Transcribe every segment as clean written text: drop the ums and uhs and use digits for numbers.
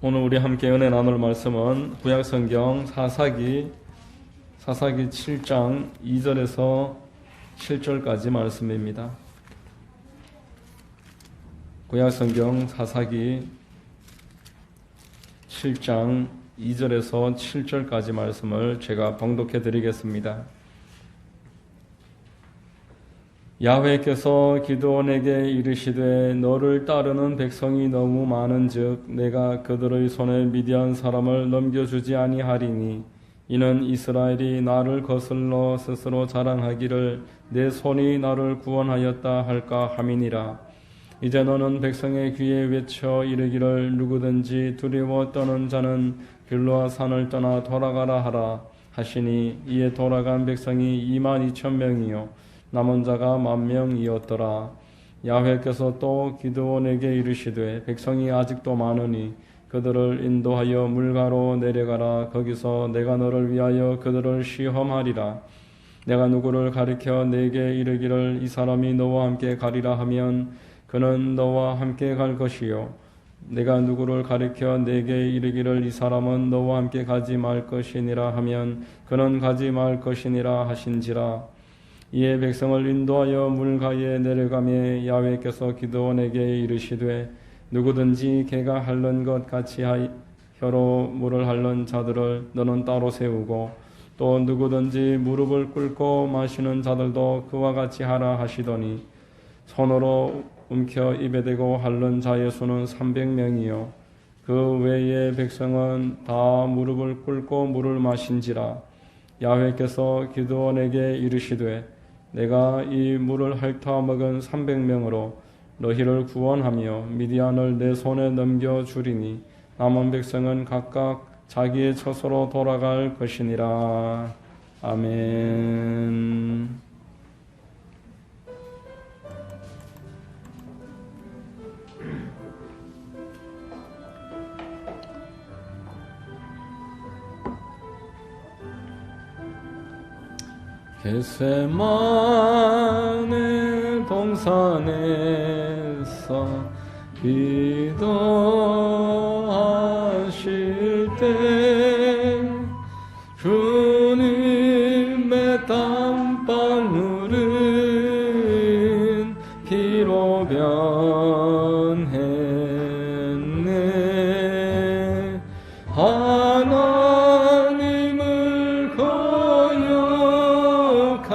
오늘 우리 함께 은혜 나눌 말씀은 구약성경 사사기 7장 2절에서 7절까지 말씀입니다. 구약성경 사사기 7장 2절에서 7절까지 말씀을 제가 봉독해 드리겠습니다. 야훼께서 기드온에게 이르시되 너를 따르는 백성이 너무 많은즉 내가 그들의 손에 미디안 사람을 넘겨주지 아니하리니 이는 이스라엘이 나를 거슬러 스스로 자랑하기를 내 손이 나를 구원하였다 할까 함이니라. 이제 너는 백성의 귀에 외쳐 이르기를 누구든지 두려워 떠는 자는 길로아 산을 떠나 돌아가라 하라 하시니 이에 돌아간 백성이 22,000명이요 남은 자가 10,000명이었더라. 야훼께서 또 기드온에게 이르시되 백성이 아직도 많으니 그들을 인도하여 물가로 내려가라. 거기서 내가 너를 위하여 그들을 시험하리라. 내가 누구를 가리켜 내게 이르기를 이 사람이 너와 함께 가리라 하면 그는 너와 함께 갈 것이요 내가 누구를 가리켜 내게 이르기를 이 사람은 너와 함께 가지 말 것이니라 하면 그는 가지 말 것이니라 하신지라. 이에 백성을 인도하여 물가에 내려가매 야훼께서 기드온에게 이르시되 누구든지 개가 핥는 것 같이 혀로 물을 핥는 자들을 너는 따로 세우고 또 누구든지 무릎을 꿇고 마시는 자들도 그와 같이 하라 하시더니 손으로 움켜 입에 대고 핥는 자의 수는 300명이요 그 외의 백성은 다 무릎을 꿇고 물을 마신지라. 야훼께서 기드온에게 이르시되 내가 이 물을 핥아 먹은 300명으로 너희를 구원하며 미디안을 내 손에 넘겨주리니 남은 백성은 각각 자기의 처소로 돌아갈 것이니라. 아멘. 겟세마네 동산에서 기도하실 때 주님의 땀방울은 피로 변했네. 하나님을 거역한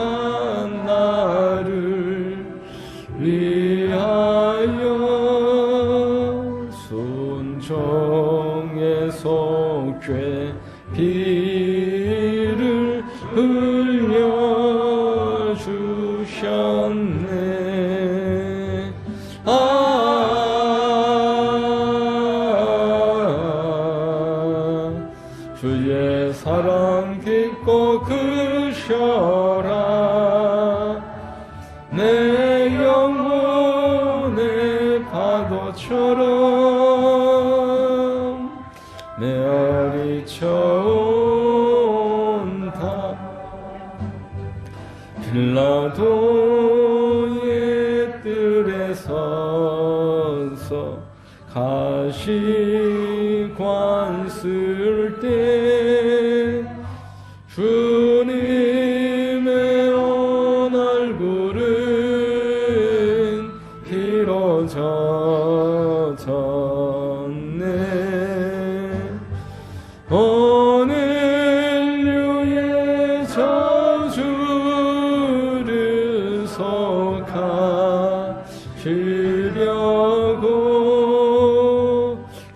나를 위하여 순종의 속죄 피를 흘려주셨네. 주의 사랑 깊고 크셔라. 내 영혼의 파도처럼 메아리쳐온다. 빌라도의 뜰에 서서 가시관 쓸 때 주님의 온 얼굴은 피로 젖었네. 오늘 유의 저주를 속하시려고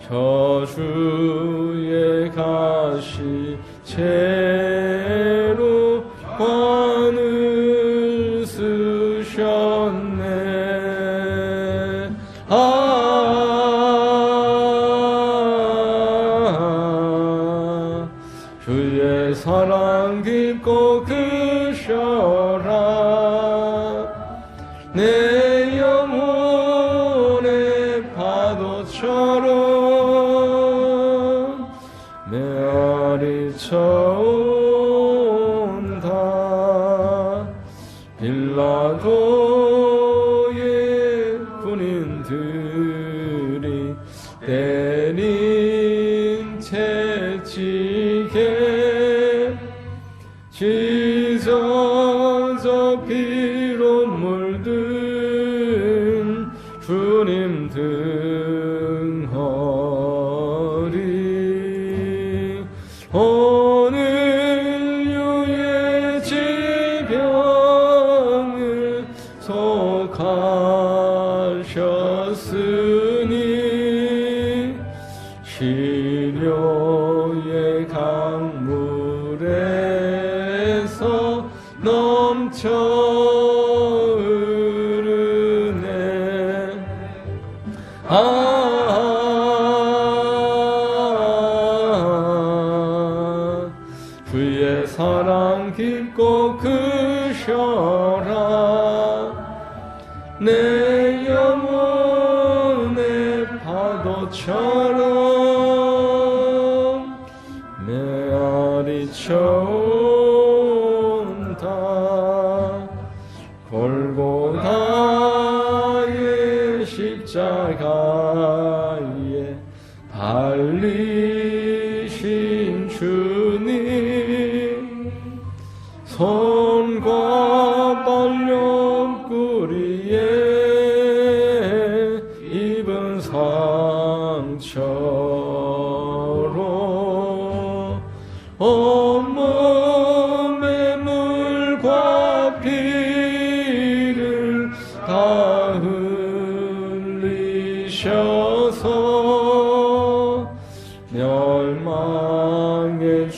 저주의 가시 채로 관을 쓰셨네. 주의 사랑 깊고 크셔라. 내 영혼의 파도처럼 메아리쳐온다. 빌라도의 군인들이 때리 채찍에 찢어져 피로 물든 주님 등허리 오늘 유의 질병을 속하셨으니 치료의 강물에서 넘쳐 흐르네 주의 사랑 깊고 크셔라 내 영혼의 파도처럼 메아리쳐온다 골고다의 십자가에 달리신 주님 손과 발 옆구리에 입은 상처로 온몸에 물과 피를 다 흘리셔서 멸망의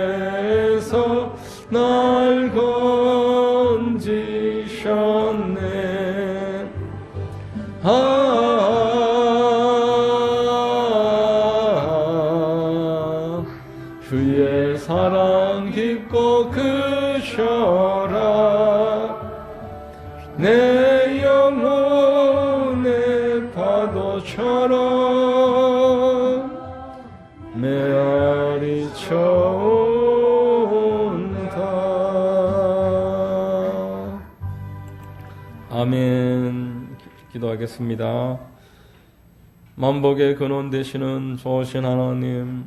죽음에서 날 건지셨네 주의 사랑 깊고 크셔라 내 영혼의 파도처럼 메아리쳐온다. 아멘. 기도하겠습니다. 만복의 근원 되시는 좋으신 하나님,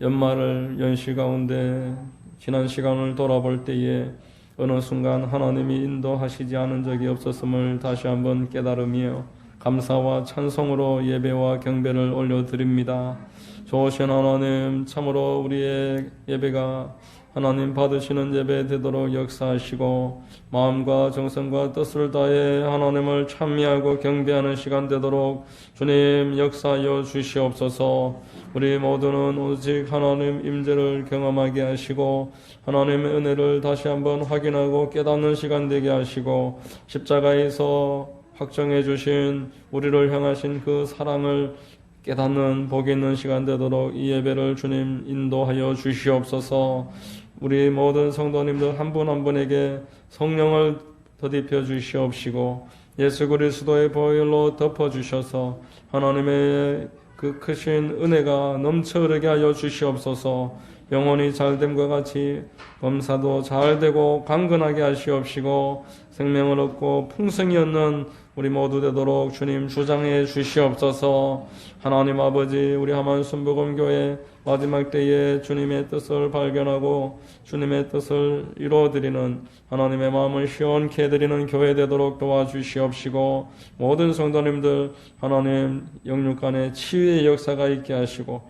연말을 연시 가운데 지난 시간을 돌아볼 때에 어느 순간 하나님이 인도하시지 않은 적이 없었음을 다시 한번 깨달으며 감사와 찬송으로 예배와 경배를 올려드립니다. 좋으신 하나님, 참으로 우리의 예배가 하나님 받으시는 예배 되도록 역사하시고 마음과 정성과 뜻을 다해 하나님을 찬미하고 경배하는 시간 되도록 주님 역사하여 주시옵소서. 우리 모두는 오직 하나님 임재를 경험하게 하시고 하나님의 은혜를 다시 한번 확인하고 깨닫는 시간 되게 하시고 십자가에서 확정해 주신 우리를 향하신 그 사랑을 깨닫는 복 있는 시간 되도록 이 예배를 주님 인도하여 주시옵소서. 우리 모든 성도님들 한 분 한 분에게 성령을 더딥혀 주시옵시고 예수 그리스도의 보혈로 덮어 주셔서 하나님의 그 크신 은혜가 넘쳐 흐르게 하여 주시옵소서. 영혼이 잘됨과 같이 범사도 잘되고 강건하게 하시옵시고 생명을 얻고 풍성히 얻는 우리 모두 되도록 주님 주장해 주시옵소서. 하나님 아버지, 우리 하만 순복음교회 마지막 때에 주님의 뜻을 발견하고 주님의 뜻을 이루어드리는 하나님의 마음을 시원케 해드리는 교회 되도록 도와주시옵시고 모든 성도님들 하나님 영육간에 치유의 역사가 있게 하시고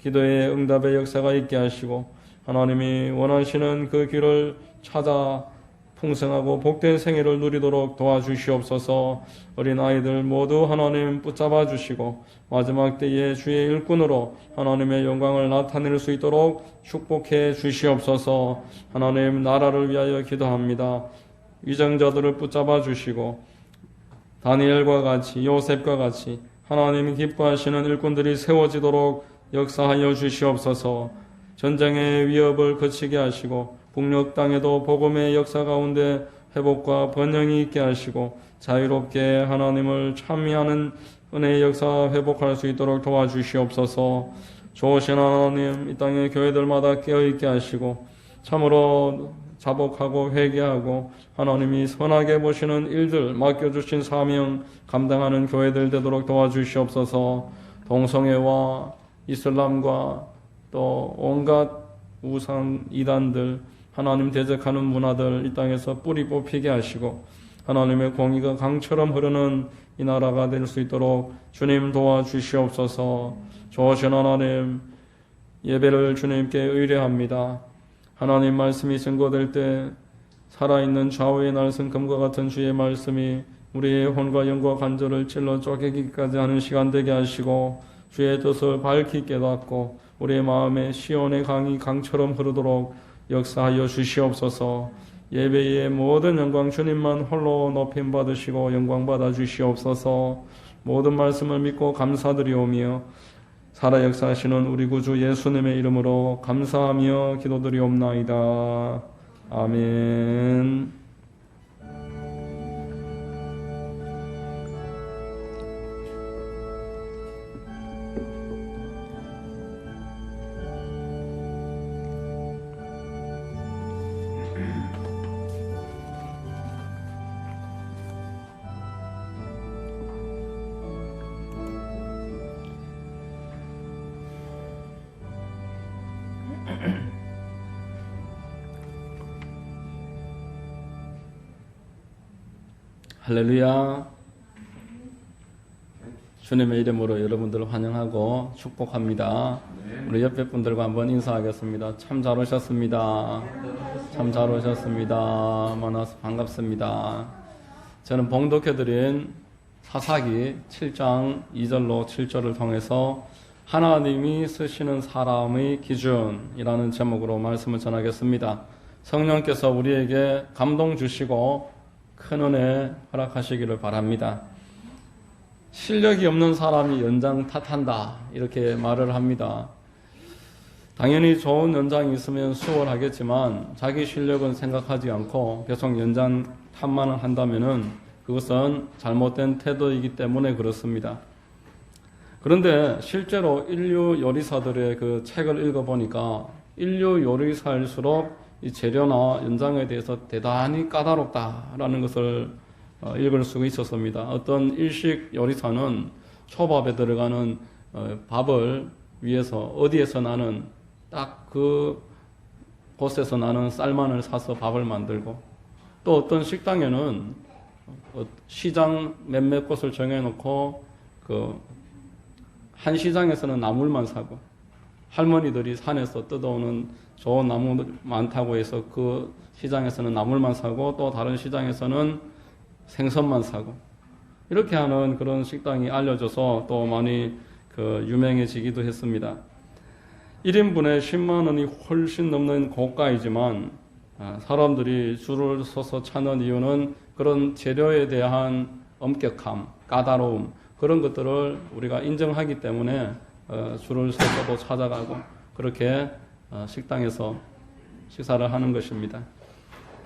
기도의 응답의 역사가 있게 하시고 하나님이 원하시는 그 길을 찾아 풍성하고 복된 생애를 누리도록 도와주시옵소서. 어린 아이들 모두 하나님 붙잡아 주시고 마지막 때에 주의 일꾼으로 하나님의 영광을 나타낼 수 있도록 축복해 주시옵소서. 하나님 나라를 위하여 기도합니다. 위정자들을 붙잡아 주시고 다니엘과 같이 요셉과 같이 하나님이 기뻐하시는 일꾼들이 세워지도록 역사하여 주시옵소서. 전쟁의 위협을 그치게 하시고 북녘 땅에도 복음의 역사 가운데 회복과 번영이 있게 하시고 자유롭게 하나님을 찬미하는 은혜의 역사 회복할 수 있도록 도와주시옵소서. 좋으신 하나님, 이 땅의 교회들마다 깨어있게 하시고 참으로 자복하고 회개하고 하나님이 선하게 보시는 일들 맡겨주신 사명 감당하는 교회들 되도록 도와주시옵소서. 동성애와 이슬람과 또 온갖 우상 이단들, 하나님 대적하는 문화들 이 땅에서 뿌리 뽑히게 하시고 하나님의 공의가 강처럼 흐르는 이 나라가 될 수 있도록 주님 도와주시옵소서. 좋으신 하나님, 예배를 주님께 의뢰합니다. 하나님 말씀이 증거될 때 살아있는 좌우의 날선 금과 같은 주의 말씀이 우리의 혼과 영과 관절을 찔러 쪼개기까지 하는 시간 되게 하시고 주의 뜻을 밝히 깨닫고 우리의 마음에 시온의 강이 강처럼 흐르도록 역사하여 주시옵소서. 예배의 모든 영광 주님만 홀로 높임 받으시고 영광 받아 주시옵소서. 모든 말씀을 믿고 감사드리오며 살아 역사하시는 우리 구주 예수님의 이름으로 감사하며 기도드리옵나이다. 아멘. 할렐루야. 주님의 이름으로 여러분들을 환영하고 축복합니다. 우리 옆에 분들과 한번 인사하겠습니다. 참 잘 오셨습니다. 참 잘 오셨습니다. 만나서 반갑습니다. 저는 봉독해드린 사사기 7장 2절로 7절을 통해서 하나님이 쓰시는 사람의 기준이라는 제목으로 말씀을 전하겠습니다. 성령께서 우리에게 감동 주시고 큰 은혜 허락하시기를 바랍니다. 실력이 없는 사람이 연장 탓한다 이렇게 말을 합니다. 당연히 좋은 연장이 있으면 수월하겠지만 자기 실력은 생각하지 않고 계속 연장 탓만 한다면은 그것은 잘못된 태도이기 때문에 그렇습니다. 그런데 실제로 인류 요리사들의 그 책을 읽어보니까 인류 요리사일수록 이 재료나 연장에 대해서 대단히 까다롭다라는 것을 읽을 수가 있었습니다. 어떤 일식 요리사는 초밥에 들어가는 밥을 위해서 어디에서 나는 딱 그 곳에서 나는 쌀만을 사서 밥을 만들고 또 어떤 식당에는 시장 몇몇 곳을 정해놓고 한 시장에서는 나물만 사고 할머니들이 산에서 뜯어오는 좋은 나무 많다고 해서 그 시장에서는 나물만 사고 또 다른 시장에서는 생선만 사고 이렇게 하는 그런 식당이 알려져서 또 많이 유명해지기도 했습니다. 1인분에 10만 원이 훨씬 넘는 고가이지만 사람들이 줄을 서서 찾는 이유는 그런 재료에 대한 엄격함, 까다로움 그런 것들을 우리가 인정하기 때문에 줄을 서서도 찾아가고 그렇게 식당에서 식사를 하는 것입니다.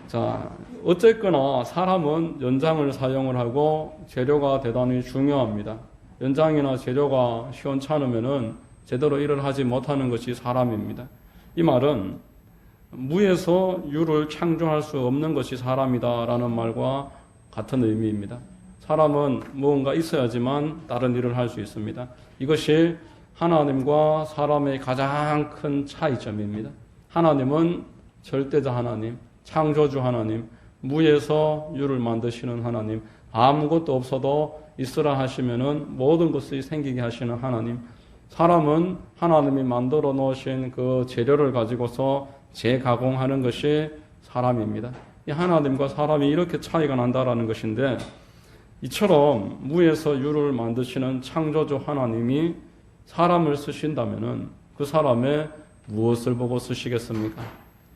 자, 어쨌거나 사람은 연장을 사용을 하고 재료가 대단히 중요합니다. 연장이나 재료가 시원찮으면은 제대로 일을 하지 못하는 것이 사람입니다. 이 말은 무에서 유를 창조할 수 없는 것이 사람이다라는 말과 같은 의미입니다. 사람은 무언가 있어야지만 다른 일을 할 수 있습니다. 이것이 하나님과 사람의 가장 큰 차이점입니다. 하나님은 절대자 하나님, 창조주 하나님, 무에서 유를 만드시는 하나님, 아무것도 없어도 있으라 하시면은 모든 것이 생기게 하시는 하나님. 사람은 하나님이 만들어 놓으신 그 재료를 가지고서 재가공하는 것이 사람입니다. 이 하나님과 사람이 이렇게 차이가 난다라는 것인데 이처럼 무에서 유를 만드시는 창조주 하나님이 사람을 쓰신다면은 그 사람의 무엇을 보고 쓰시겠습니까?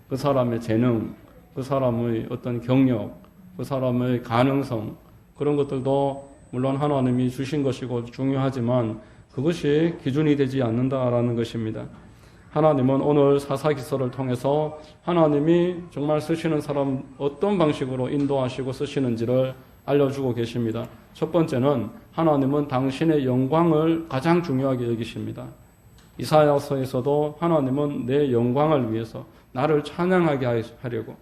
그 사람의 재능, 그 사람의 어떤 경력, 그 사람의 가능성 그런 것들도 물론 하나님이 주신 것이고 중요하지만 그것이 기준이 되지 않는다라는 것입니다. 하나님은 오늘 사사기서를 통해서 하나님이 정말 쓰시는 사람 어떤 방식으로 인도하시고 쓰시는지를 알려주고 계십니다. 첫 번째는 하나님은 당신의 영광을 가장 중요하게 여기십니다. 이사야서에서도 하나님은 내 영광을 위해서 나를 찬양하게 하려고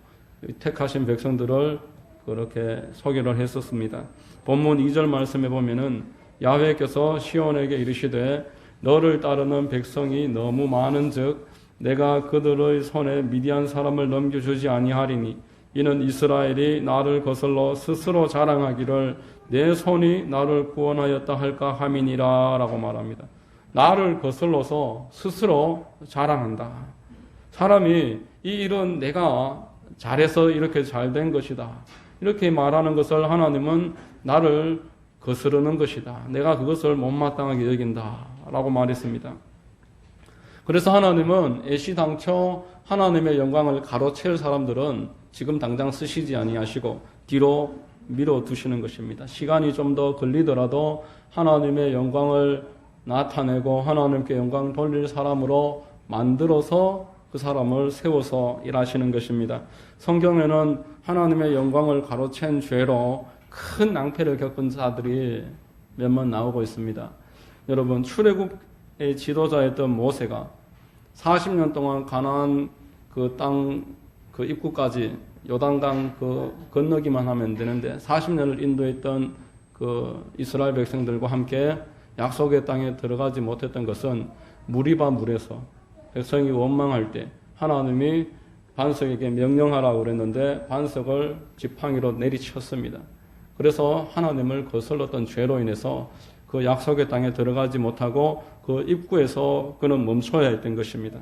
택하신 백성들을 그렇게 소개를 했었습니다. 본문 2절 말씀에 보면은 야훼께서 시온에게 이르시되 너를 따르는 백성이 너무 많은즉 내가 그들의 손에 미디안 사람을 넘겨주지 아니하리니 이는 이스라엘이 나를 거슬러 스스로 자랑하기를 내 손이 나를 구원하였다 할까 함이니라 라고 말합니다. 나를 거슬러서 스스로 자랑한다. 사람이 이 일은 내가 잘해서 이렇게 잘된 것이다. 이렇게 말하는 것을 하나님은 나를 거스르는 것이다. 내가 그것을 못마땅하게 여긴다. 라고 말했습니다. 그래서 하나님은 애시당초 하나님의 영광을 가로챌 사람들은 지금 당장 쓰시지 아니하시고 뒤로 밀어두시는 것입니다. 시간이 좀 더 걸리더라도 하나님의 영광을 나타내고 하나님께 영광 돌릴 사람으로 만들어서 그 사람을 세워서 일하시는 것입니다. 성경에는 하나님의 영광을 가로챈 죄로 큰 낭패를 겪은 자들이 몇몇 나오고 있습니다. 여러분, 출애굽의 지도자였던 모세가 40년 동안 가나안 그 땅 그 입구까지 요단강 그 건너기만 하면 되는데 40년을 인도했던 그 이스라엘 백성들과 함께 약속의 땅에 들어가지 못했던 것은 무리바 물에서 백성이 원망할 때 하나님이 반석에게 명령하라고 그랬는데 반석을 지팡이로 내리쳤습니다. 그래서 하나님을 거슬렀던 죄로 인해서 그 약속의 땅에 들어가지 못하고 그 입구에서 그는 멈춰야 했던 것입니다.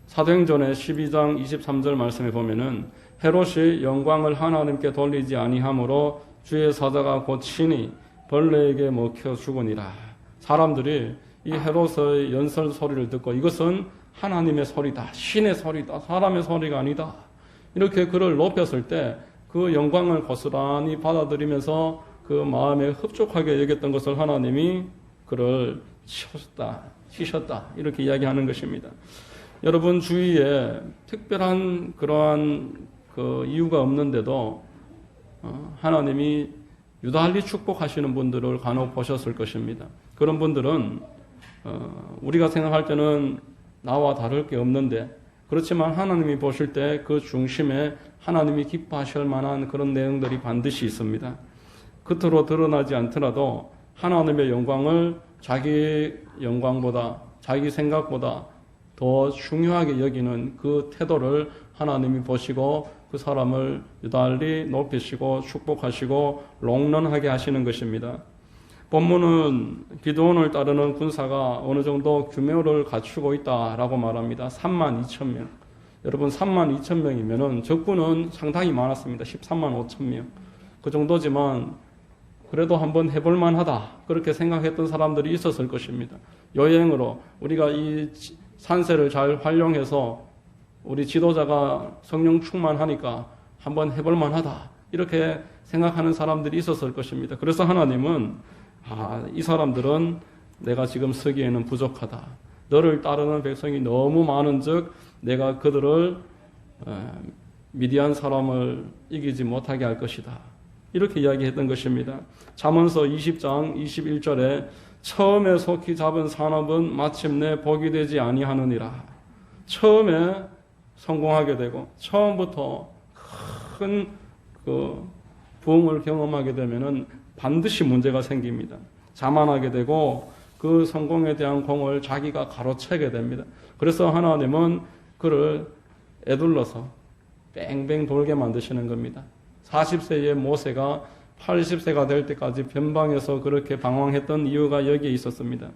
사도행전의 12장 23절 말씀에 보면은 헤롯이 영광을 하나님께 돌리지 아니하므로 주의 사자가 곧 친히 벌레에게 먹혀 죽으니라. 사람들이 이 헤롯의 연설 소리를 듣고 이것은 하나님의 소리다, 신의 소리다, 사람의 소리가 아니다. 이렇게 그를 높였을 때 그 영광을 고스란히 받아들이면서 그 마음에 흡족하게 여겼던 것을 하나님이 그를 치셨다 이렇게 이야기하는 것입니다. 여러분 주위에 특별한 그러한 그 이유가 없는데도 하나님이 유달리 축복하시는 분들을 간혹 보셨을 것입니다. 그런 분들은 우리가 생각할 때는 나와 다를 게 없는데 그렇지만 하나님이 보실 때 그 중심에 하나님이 기뻐하실 만한 그런 내용들이 반드시 있습니다. 겉으로 드러나지 않더라도 하나님의 영광을 자기 영광보다 자기 생각보다 더 중요하게 여기는 그 태도를 하나님이 보시고 그 사람을 유달리 높이시고 축복하시고 롱런하게 하시는 것입니다. 본문은 기드온을 따르는 군사가 어느 정도 규모를 갖추고 있다라고 말합니다. 32,000명. 여러분 32,000명이면은 적군은 상당히 많았습니다. 135,000명. 그 정도지만 그래도 한번 해볼 만하다. 그렇게 생각했던 사람들이 있었을 것입니다. 여행으로 우리가 이 산세를 잘 활용해서 우리 지도자가 성령 충만하니까 한번 해볼 만하다. 이렇게 생각하는 사람들이 있었을 것입니다. 그래서 하나님은 이 사람들은 내가 지금 쓰기에는 부족하다. 너를 따르는 백성이 너무 많은즉 내가 그들을 미디안 사람을 이기지 못하게 할 것이다. 이렇게 이야기했던 것입니다. 잠언서 20장 21절에 처음에 속히 잡은 산업은 마침내 복이 되지 아니하느니라. 처음에 성공하게 되고 처음부터 큰 그 부흥을 경험하게 되면은 반드시 문제가 생깁니다. 자만하게 되고 그 성공에 대한 공을 자기가 가로채게 됩니다. 그래서 하나님은 그를 애둘러서 뺑뺑 돌게 만드시는 겁니다. 40세의 모세가 80세가 될 때까지 변방에서 그렇게 방황했던 이유가 여기에 있었습니다.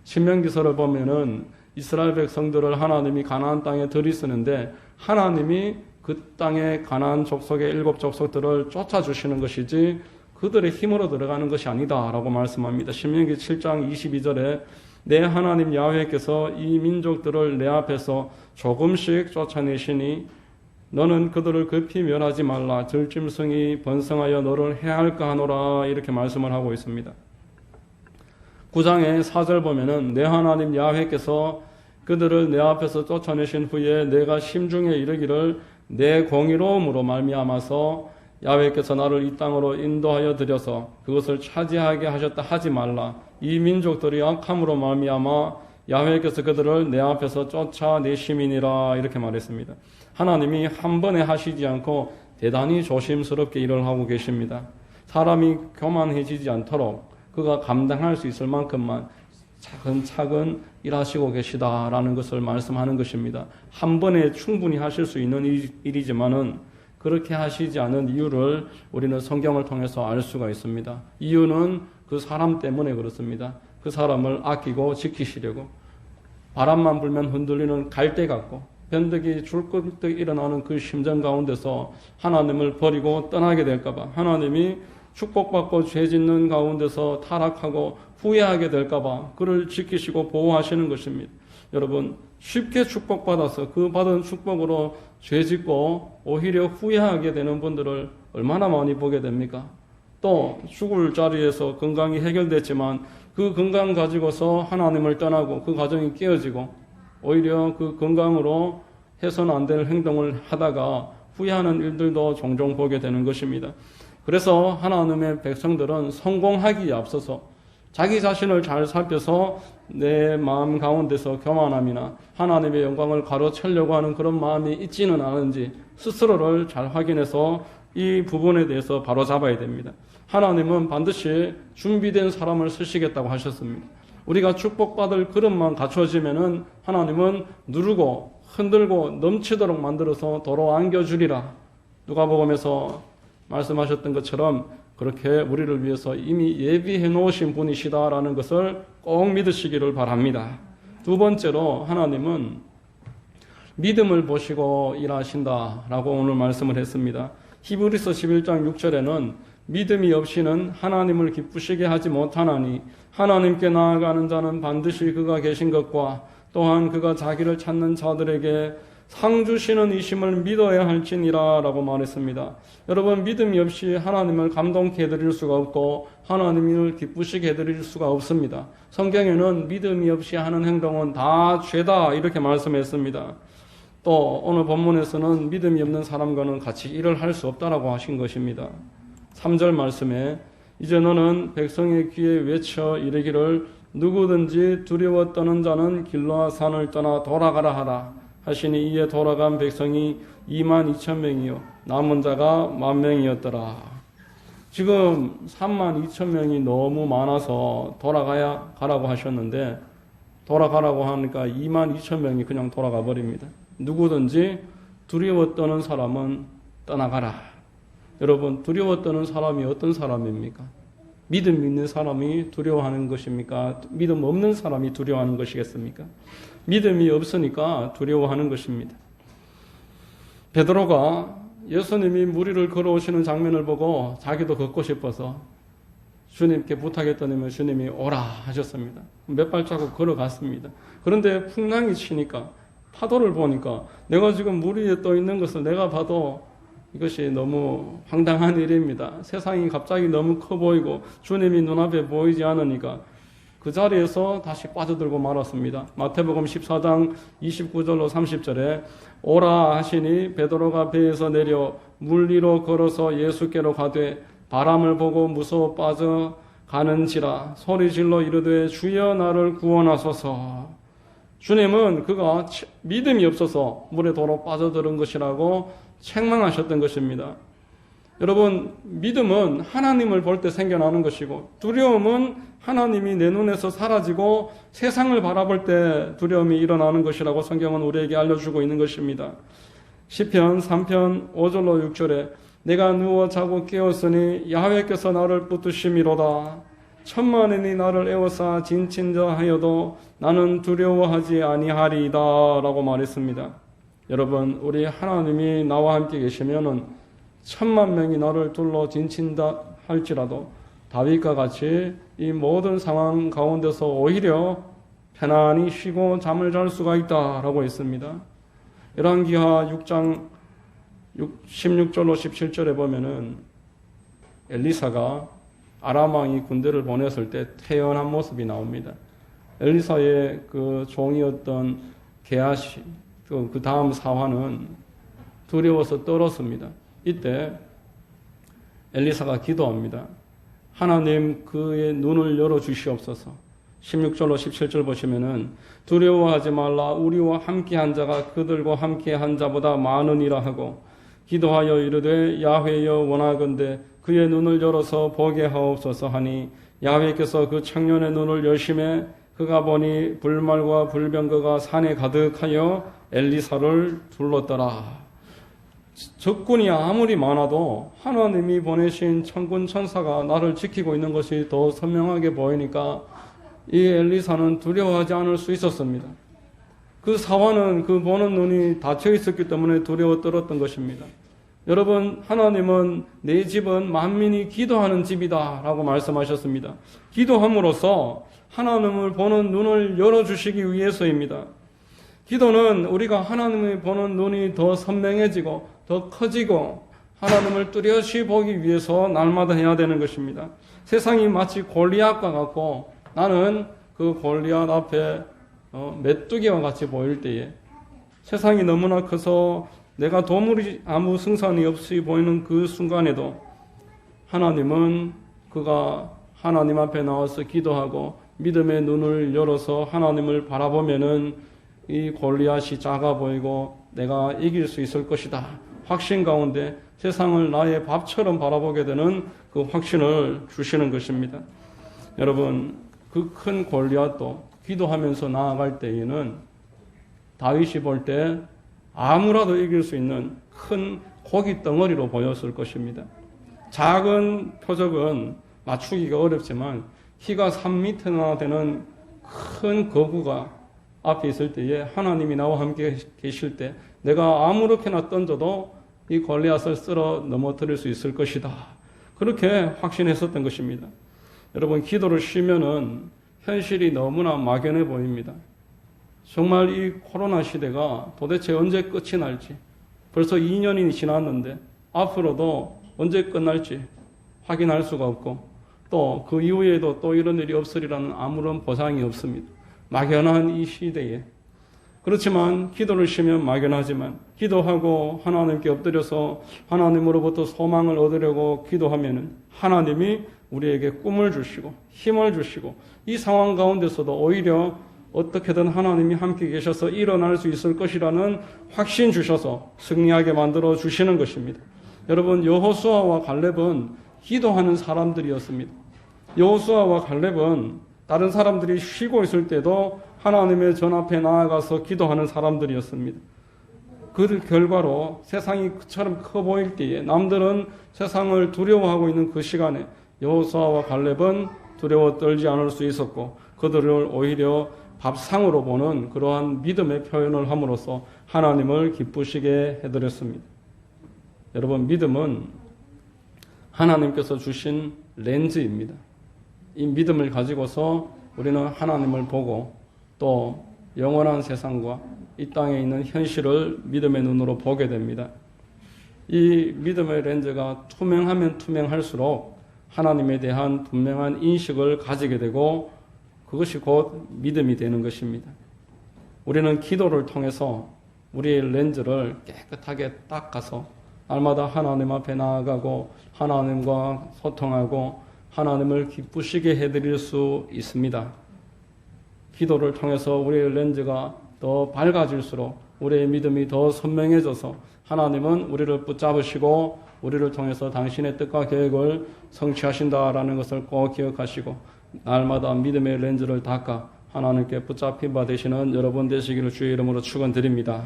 신명기서를 보면은 이스라엘 백성들을 하나님이 가나안 땅에 들이쓰는데 하나님이 그 땅의 가나안 족속의 7 족속들을 쫓아주시는 것이지 그들의 힘으로 들어가는 것이 아니다라고 말씀합니다. 신명기 7장 22절에 내 하나님 야훼께서 이 민족들을 내 앞에서 조금씩 쫓아내시니 너는 그들을 급히 멸하지 말라. 들짐승이 번성하여 너를 해할까 하노라. 이렇게 말씀을 하고 있습니다. 9장의 4절 보면은 내 하나님 야훼께서 그들을 내 앞에서 쫓아내신 후에 내가 심중에 이르기를 내 공의로움으로 말미암아서 야훼께서 나를 이 땅으로 인도하여 들여서 그것을 차지하게 하셨다 하지 말라. 이 민족들이 악함으로 말미암아 야훼께서 그들을 내 앞에서 쫓아내심이니라. 이렇게 말했습니다. 하나님이 한 번에 하시지 않고 대단히 조심스럽게 일을 하고 계십니다. 사람이 교만해지지 않도록 그가 감당할 수 있을 만큼만 차근차근 일하시고 계시다라는 것을 말씀하는 것입니다. 한 번에 충분히 하실 수 있는 일이지만은 그렇게 하시지 않은 이유를 우리는 성경을 통해서 알 수가 있습니다. 이유는 그 사람 때문에 그렇습니다. 그 사람을 아끼고 지키시려고. 바람만 불면 흔들리는 갈대 같고 변덕이 줄긋듯 일어나는 그 심정 가운데서 하나님을 버리고 떠나게 될까봐, 하나님이 축복받고 죄 짓는 가운데서 타락하고 후회하게 될까봐 그를 지키시고 보호하시는 것입니다. 여러분, 쉽게 축복받아서 그 받은 축복으로 죄 짓고 오히려 후회하게 되는 분들을 얼마나 많이 보게 됩니까? 또 죽을 자리에서 건강이 해결됐지만 그 건강 가지고서 하나님을 떠나고 그 가정이 깨어지고 오히려 그 건강으로 해서는 안 될 행동을 하다가 후회하는 일들도 종종 보게 되는 것입니다. 그래서 하나님의 백성들은 성공하기에 앞서서 자기 자신을 잘 살펴서 내 마음 가운데서 교만함이나 하나님의 영광을 가로채려고 하는 그런 마음이 있지는 않은지 스스로를 잘 확인해서 이 부분에 대해서 바로잡아야 됩니다. 하나님은 반드시 준비된 사람을 쓰시겠다고 하셨습니다. 우리가 축복받을 그릇만 갖춰지면은 하나님은 누르고 흔들고 넘치도록 만들어서 도로 안겨주리라. 누가복음에서 말씀하셨던 것처럼 그렇게 우리를 위해서 이미 예비해 놓으신 분이시다라는 것을 꼭 믿으시기를 바랍니다. 두 번째로 하나님은 믿음을 보시고 일하신다라고 오늘 말씀을 했습니다. 히브리서 11장 6절에는 믿음이 없이는 하나님을 기쁘시게 하지 못하나니 하나님께 나아가는 자는 반드시 그가 계신 것과 또한 그가 자기를 찾는 자들에게 상 주시는 이심을 믿어야 할지니라 라고 말했습니다. 여러분, 믿음이 없이 하나님을 감동케 해드릴 수가 없고 하나님을 기쁘시게 해드릴 수가 없습니다. 성경에는 믿음이 없이 하는 행동은 다 죄다 이렇게 말씀했습니다. 또 오늘 본문에서는 믿음이 없는 사람과는 같이 일을 할 수 없다라고 하신 것입니다. 3절 말씀에 이제 너는 백성의 귀에 외쳐 이르기를 누구든지 두려워 떠는 자는 길로와 산을 떠나 돌아가라 하라 하시니 이에 돌아간 백성이 22,000명이요 남은 자가 10,000명이었더라. 지금 32,000명이 너무 많아서 가라고 하셨는데 돌아가라고 하니까 22,000명이 그냥 돌아가 버립니다. 누구든지 두려워 떠는 사람은 떠나가라. 여러분, 두려워 떠는 사람이 어떤 사람입니까? 믿음 있는 사람이 두려워하는 것입니까? 믿음 없는 사람이 두려워하는 것이겠습니까? 믿음이 없으니까 두려워하는 것입니다. 베드로가 예수님이 무리를 걸어오시는 장면을 보고 자기도 걷고 싶어서 주님께 부탁했더니 주님이 오라 하셨습니다. 몇 발자국 걸어갔습니다. 그런데 풍랑이 치니까 파도를 보니까 내가 지금 물 위에 떠 있는 것을 내가 봐도 이것이 너무 황당한 일입니다. 세상이 갑자기 너무 커 보이고 주님이 눈앞에 보이지 않으니까 그 자리에서 다시 빠져들고 말았습니다. 마태복음 14장 29절로 30절에 오라 하시니 베드로가 배에서 내려 물 위로 걸어서 예수께로 가되 바람을 보고 무서워 빠져가는지라 소리질러 이르되 주여 나를 구원하소서. 주님은 그가 믿음이 없어서 물에 도로 빠져드는 것이라고 책망하셨던 것입니다. 여러분, 믿음은 하나님을 볼 때 생겨나는 것이고 두려움은 하나님이 내 눈에서 사라지고 세상을 바라볼 때 두려움이 일어나는 것이라고 성경은 우리에게 알려주고 있는 것입니다. 시편 3편 5절로 6절에 내가 누워 자고 깨었으니 야훼께서 나를 붙드심이로다. 천만인이 나를 에워싸 진친자 하여도 나는 두려워하지 아니하리이다 라고 말했습니다. 여러분, 우리 하나님이 나와 함께 계시면은 10,000명이 나를 둘러 진친다 할지라도 다윗과 같이 이 모든 상황 가운데서 오히려 편안히 쉬고 잠을 잘 수가 있다라고 했습니다. 열왕기하 6장 16절로 17절에 보면은 엘리사가 아람 왕이 군대를 보냈을 때 태연한 모습이 나옵니다. 엘리사의 그 종이었던 게하시 그 다음 사화는 두려워서 떨었습니다. 이때 엘리사가 기도합니다. 하나님 그의 눈을 열어주시옵소서. 16절로 17절 보시면은 두려워하지 말라 우리와 함께한 자가 그들과 함께한 자보다 많으니라 하고 기도하여 이르되 야훼여 원하건대 그의 눈을 열어서 보게 하옵소서 하니 야훼께서 그 청년의 눈을 여심해 그가 보니 불말과 불병거가 산에 가득하여 엘리사를 둘렀더라. 적군이 아무리 많아도 하나님이 보내신 천군 천사가 나를 지키고 있는 것이 더 선명하게 보이니까 이 엘리사는 두려워하지 않을 수 있었습니다. 그 사원은 그 보는 눈이 닫혀 있었기 때문에 두려워 떨었던 것입니다. 여러분, 하나님은 내 집은 만민이 기도하는 집이다 라고 말씀하셨습니다. 기도함으로써 하나님을 보는 눈을 열어주시기 위해서입니다. 기도는 우리가 하나님을 보는 눈이 더 선명해지고 더 커지고 하나님을 뚜렷이 보기 위해서 날마다 해야 되는 것입니다. 세상이 마치 골리앗과 같고 나는 그 골리앗 앞에 메뚜기와 같이 보일 때에 세상이 너무나 커서 내가 도무지 아무 승산이 없이 보이는 그 순간에도 하나님은 그가 하나님 앞에 나와서 기도하고 믿음의 눈을 열어서 하나님을 바라보면은 이 골리앗이 작아 보이고 내가 이길 수 있을 것이다. 확신 가운데 세상을 나의 밥처럼 바라보게 되는 그 확신을 주시는 것입니다. 여러분, 그 큰 골리앗도 기도하면서 나아갈 때에는 다윗이 볼 때 아무라도 이길 수 있는 큰 고기 덩어리로 보였을 것입니다. 작은 표적은 맞추기가 어렵지만 키가 3m나 되는 큰 거구가 앞에 있을 때에 하나님이 나와 함께 계실 때 내가 아무렇게나 던져도 이 골리앗을 쓸어 넘어뜨릴 수 있을 것이다. 그렇게 확신했었던 것입니다. 여러분, 기도를 쉬면은 현실이 너무나 막연해 보입니다. 정말 이 코로나 시대가 도대체 언제 끝이 날지, 벌써 2년이 지났는데 앞으로도 언제 끝날지 확인할 수가 없고 또 그 이후에도 또 이런 일이 없으리라는 아무런 보장이 없습니다. 막연한 이 시대에. 그렇지만 기도를 쉬면 막연하지만 기도하고 하나님께 엎드려서 하나님으로부터 소망을 얻으려고 기도하면은 하나님이 우리에게 꿈을 주시고 힘을 주시고 이 상황 가운데서도 오히려 어떻게든 하나님이 함께 계셔서 일어날 수 있을 것이라는 확신 주셔서 승리하게 만들어 주시는 것입니다. 여러분, 여호수아와 갈렙은 기도하는 사람들이었습니다. 여호수아와 갈렙은 다른 사람들이 쉬고 있을 때도 하나님의 전 앞에 나아가서 기도하는 사람들이었습니다. 그 결과로 세상이 그처럼 커 보일 때에 남들은 세상을 두려워하고 있는 그 시간에 여호수아와 갈렙은 두려워 떨지 않을 수 있었고 그들을 오히려 밥상으로 보는 그러한 믿음의 표현을 함으로써 하나님을 기쁘시게 해드렸습니다. 여러분, 믿음은 하나님께서 주신 렌즈입니다. 이 믿음을 가지고서 우리는 하나님을 보고 또 영원한 세상과 이 땅에 있는 현실을 믿음의 눈으로 보게 됩니다. 이 믿음의 렌즈가 투명하면 투명할수록 하나님에 대한 분명한 인식을 가지게 되고 그것이 곧 믿음이 되는 것입니다. 우리는 기도를 통해서 우리의 렌즈를 깨끗하게 닦아서 날마다 하나님 앞에 나아가고 하나님과 소통하고 하나님을 기쁘시게 해드릴 수 있습니다. 기도를 통해서 우리의 렌즈가 더 밝아질수록 우리의 믿음이 더 선명해져서 하나님은 우리를 붙잡으시고 우리를 통해서 당신의 뜻과 계획을 성취하신다라는 것을 꼭 기억하시고 날마다 믿음의 렌즈를 닦아 하나님께 붙잡힌 바 되시는 여러분 되시기를 주의 이름으로 축원드립니다.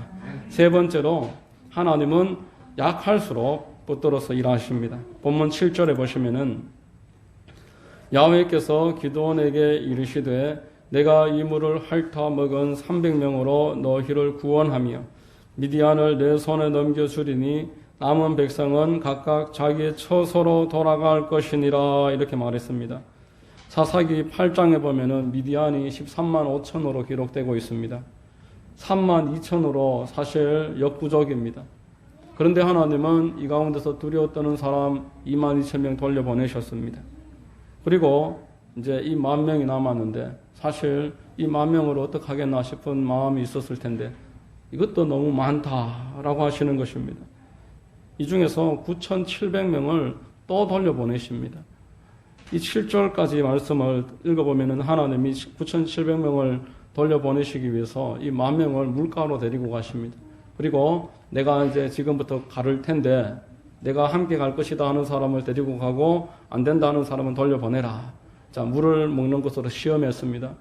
세 번째로 하나님은 약할수록 붙들어서 일하십니다. 본문 7절에 보시면은 야훼께서 기드온에게 이르시되 내가 이 물을 핥아 먹은 300명으로 너희를 구원하며 미디안을 내 손에 넘겨주리니 남은 백성은 각각 자기의 처소로 돌아갈 것이니라 이렇게 말했습니다. 사사기 8장에 보면은 미디안이 13만 5천으로 기록되고 있습니다. 3만 2천으로 사실 역부족입니다. 그런데 하나님은 이 가운데서 두려워 떠는 사람 2만 2천 명 돌려보내셨습니다. 그리고 이제 이 10,000명이 남았는데 사실 이 10,000명으로 어떻게 하겠나 싶은 마음이 있었을 텐데 이것도 너무 많다라고 하시는 것입니다. 이 중에서 9,700명을 또 돌려보내십니다. 이 7절까지 말씀을 읽어보면 하나님이 9,700명을 돌려보내시기 위해서 이 10,000명을 물가로 데리고 가십니다. 그리고 내가 이제 지금부터 가를 텐데 내가 함께 갈 것이다 하는 사람을 데리고 가고 안 된다 하는 사람은 돌려보내라. 자, 물을 먹는 것으로 시험했습니다.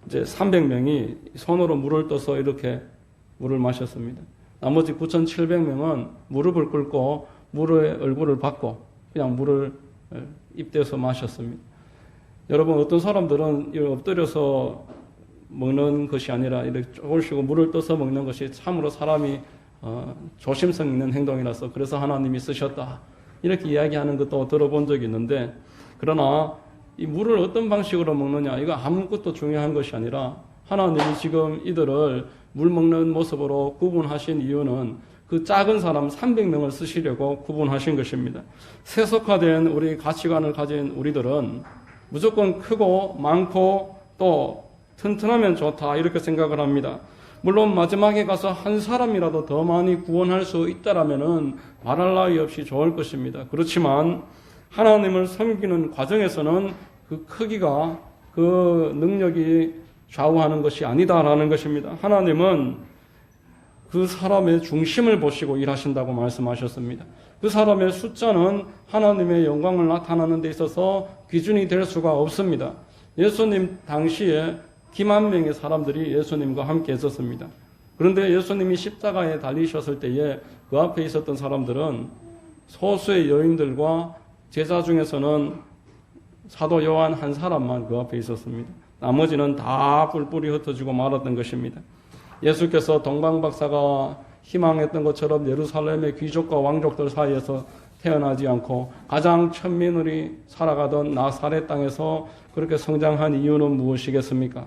이제 300명이 손으로 물을 떠서 이렇게 물을 마셨습니다. 나머지 9,700명은 무릎을 꿇고 물의 얼굴을 받고 그냥 물을 입대서 마셨습니다. 여러분, 어떤 사람들은 엎드려서 먹는 것이 아니라 이렇게 조금씩 물을 떠서 먹는 것이 참으로 사람이 조심성 있는 행동이라서 그래서 하나님이 쓰셨다, 이렇게 이야기하는 것도 들어본 적이 있는데, 그러나 이 물을 어떤 방식으로 먹느냐, 이거 아무것도 중요한 것이 아니라 하나님이 지금 이들을 물 먹는 모습으로 구분하신 이유는 그 작은 사람 300명을 쓰시려고 구분하신 것입니다. 세속화된 우리 가치관을 가진 우리들은 무조건 크고 많고 또 튼튼하면 좋다, 이렇게 생각을 합니다. 물론 마지막에 가서 한 사람이라도 더 많이 구원할 수 있다라면은 말할 나위 없이 좋을 것입니다. 그렇지만 하나님을 섬기는 과정에서는 그 크기가, 그 능력이 좌우하는 것이 아니다라는 것입니다. 하나님은 그 사람의 중심을 보시고 일하신다고 말씀하셨습니다. 그 사람의 숫자는 하나님의 영광을 나타내는 데 있어서 기준이 될 수가 없습니다. 예수님 당시에 기만 명의 사람들이 예수님과 함께 있었습니다. 그런데 예수님이 십자가에 달리셨을 때에 그 앞에 있었던 사람들은 소수의 여인들과 제자 중에서는 사도 요한 한 사람만 그 앞에 있었습니다. 나머지는 다 뿔뿔이 흩어지고 말았던 것입니다. 예수께서 동방박사가 희망했던 것처럼 예루살렘의 귀족과 왕족들 사이에서 태어나지 않고 가장 천민으로 살아가던 나사렛 땅에서 그렇게 성장한 이유는 무엇이겠습니까?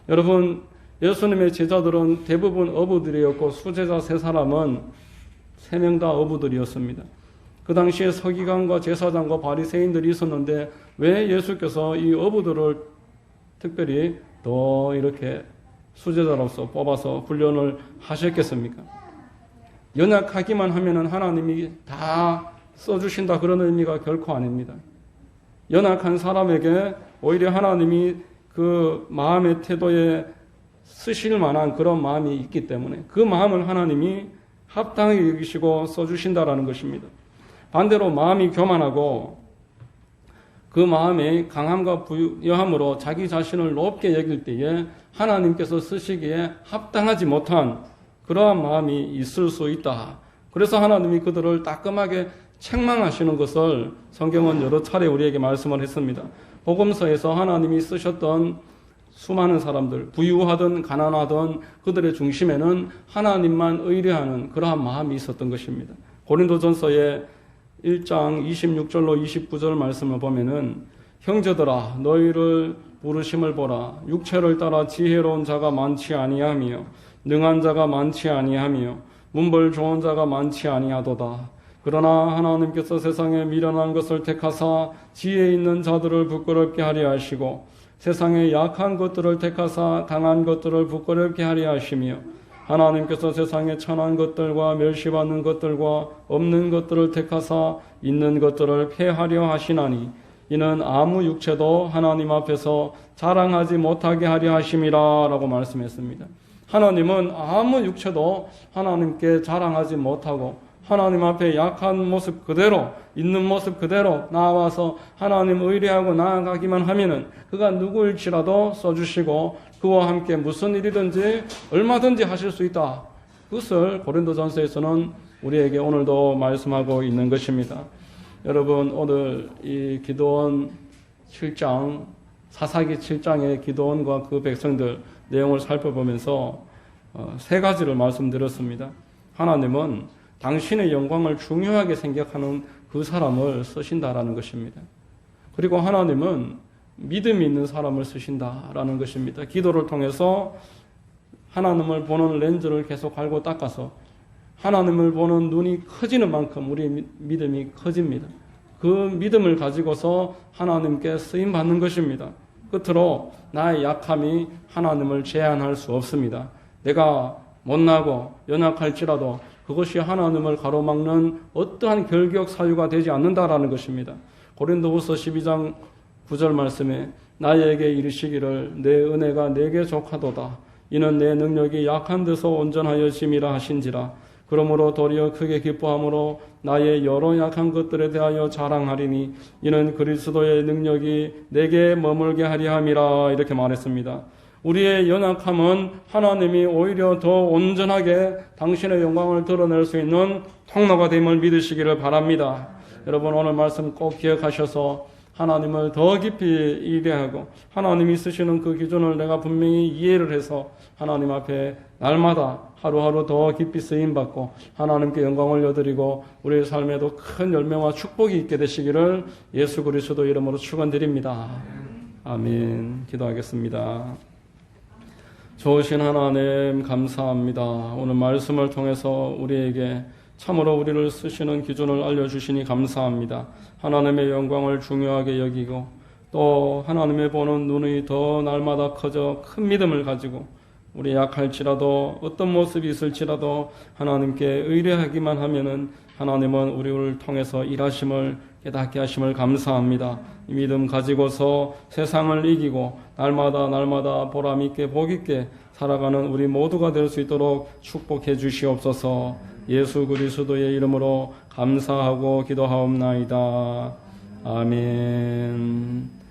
여러분, 예수님의 제자들은 대부분 어부들이었고 수제자 세 사람은 3명 다 어부들이었습니다. 그 당시에 서기관과 제사장과 바리새인들이 있었는데 왜 예수께서 이 어부들을 특별히 더 이렇게 수제자로서 뽑아서 훈련을 하셨겠습니까? 연약하기만 하면은 하나님이 다 써주신다, 그런 의미가 결코 아닙니다. 연약한 사람에게 오히려 하나님이 그 마음의 태도에 쓰실 만한 그런 마음이 있기 때문에 그 마음을 하나님이 합당하게 여기시고 써주신다라는 것입니다. 반대로 마음이 교만하고 그 마음의 강함과 부여함으로 자기 자신을 높게 여길 때에 하나님께서 쓰시기에 합당하지 못한 그러한 마음이 있을 수 있다. 그래서 하나님이 그들을 따끔하게 책망하시는 것을 성경은 여러 차례 우리에게 말씀을 했습니다. 복음서에서 하나님이 쓰셨던 수많은 사람들, 부유하든 가난하든 그들의 중심에는 하나님만 의뢰하는 그러한 마음이 있었던 것입니다. 고린도전서의 1장 26절로 29절 말씀을 보면은 형제들아 너희를 부르심을 보라. 육체를 따라 지혜로운 자가 많지 아니하며 능한 자가 많지 아니하며 문벌 좋은 자가 많지 아니하도다. 그러나 하나님께서 세상에 미련한 것을 택하사 지혜 있는 자들을 부끄럽게 하려 하시고 세상에 약한 것들을 택하사 강한 것들을 부끄럽게 하려 하시며 하나님께서 세상에 천한 것들과 멸시받는 것들과 없는 것들을 택하사 있는 것들을 폐하려 하시나니 이는 아무 육체도 하나님 앞에서 자랑하지 못하게 하려 하심이라 라고 말씀했습니다. 하나님은 아무 육체도 하나님께 자랑하지 못하고 하나님 앞에 약한 모습 그대로, 있는 모습 그대로 나와서 하나님 의뢰하고 나아가기만 하면은 그가 누구일지라도 써주시고 그와 함께 무슨 일이든지 얼마든지 하실 수 있다. 그것을 고린도전서에서는 우리에게 오늘도 말씀하고 있는 것입니다. 여러분, 오늘 이 기드온 7장, 사사기 7장의 기드온과 그 백성들 내용을 살펴보면서 3가지를 말씀드렸습니다. 하나님은 당신의 영광을 중요하게 생각하는 그 사람을 쓰신다라는 것입니다. 그리고 하나님은 믿음이 있는 사람을 쓰신다라는 것입니다. 기도를 통해서 하나님을 보는 렌즈를 계속 갈고 닦아서 하나님을 보는 눈이 커지는 만큼 우리의 믿음이 커집니다. 그 믿음을 가지고서 하나님께 쓰임받는 것입니다. 끝으로 나의 약함이 하나님을 제한할 수 없습니다. 내가 못나고 연약할지라도 그것이 하나님을 가로막는 어떠한 결격 사유가 되지 않는다라는 것입니다. 고린도후서 12장 9절 말씀에 나에게 이르시기를 내 은혜가 내게 족하도다. 이는 내 능력이 약한 데서 온전하여 짐이라 하신지라. 그러므로 도리어 크게 기뻐함으로 나의 여러 약한 것들에 대하여 자랑하리니 이는 그리스도의 능력이 내게 머물게 하리 함이라. 이렇게 말했습니다. 우리의 연약함은 하나님이 오히려 더 온전하게 당신의 영광을 드러낼 수 있는 통로가 됨을 믿으시기를 바랍니다. 여러분 오늘 말씀 꼭 기억하셔서 하나님을 더 깊이 이해하고 하나님이 쓰시는 그 기준을 내가 분명히 이해를 해서 하나님 앞에 날마다 하루하루 더 깊이 쓰임받고 하나님께 영광을 여드리고 우리의 삶에도 큰 열매와 축복이 있게 되시기를 예수 그리스도 이름으로 축원드립니다. 아멘. 기도하겠습니다. 좋으신 하나님 감사합니다. 오늘 말씀을 통해서 우리에게 참으로 우리를 쓰시는 기준을 알려주시니 감사합니다. 하나님의 영광을 중요하게 여기고 또 하나님의 보는 눈이 더 날마다 커져 큰 믿음을 가지고 우리 약할지라도 어떤 모습이 있을지라도 하나님께 의뢰하기만 하면은 하나님은 우리를 통해서 일하심을 깨닫게 하심을 감사합니다. 이 믿음 가지고서 세상을 이기고 날마다 보람있게 복있게 살아가는 우리 모두가 될 수 있도록 축복해 주시옵소서. 예수 그리스도의 이름으로 감사하고 기도하옵나이다. 아멘.